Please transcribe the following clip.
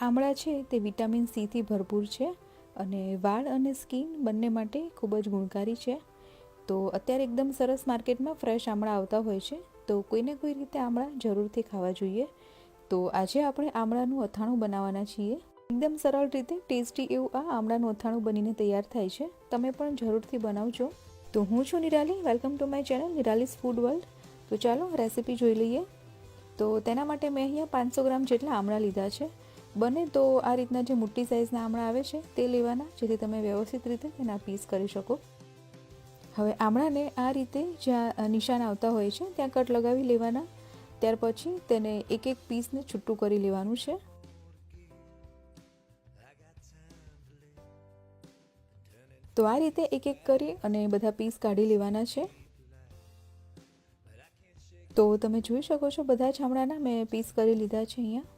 આમળા છે તે વિટામિન સીથી ભરપૂર છે અને વાળ અને સ્કિન બંને માટે ખૂબ જ ગુણકારી છે. તો અત્યારે એકદમ સરસ માર્કેટમાં ફ્રેશ આમળા આવતા હોય છે, તો કોઈને કોઈ રીતે આમળા જરૂરથી ખાવા જોઈએ. તો આજે આપણે આમળાનું અથાણું બનાવવાના છીએ. એકદમ સરળ રીતે ટેસ્ટી એવું આ આમળાનું અથાણું બનીને તૈયાર થાય છે. તમે પણ જરૂરથી બનાવજો. તો હું છું Nirali, welcome to my channel Nirali's food world. તો ચાલો રેસીપી જોઈ લઈએ. તો તેના માટે મેં અહીંયા 500 ગ્રામ જેટલા આમળા લીધા છે. બને તો આ રીતના જે મોટી સાઇઝના આમળા આવે છે તે લેવાના, જેથી તમે વ્યવસ્થિત રીતે તેના પીસ કરી શકો. હવે આમળાને આ રીતે જ્યાં નિશાન આવતા હોય છે ત્યાં કટ લગાવી લેવાના. ત્યાર પછી તેને એક એક પીસને છૂટું કરી લેવાનું છે. તો આ રીતે એક એક કરી અને બધા પીસ કાઢી લેવાના છે. તો તમે જોઈ શકો છો બધા જ આમળાના મેં પીસ કરી લીધા છે અહીંયા.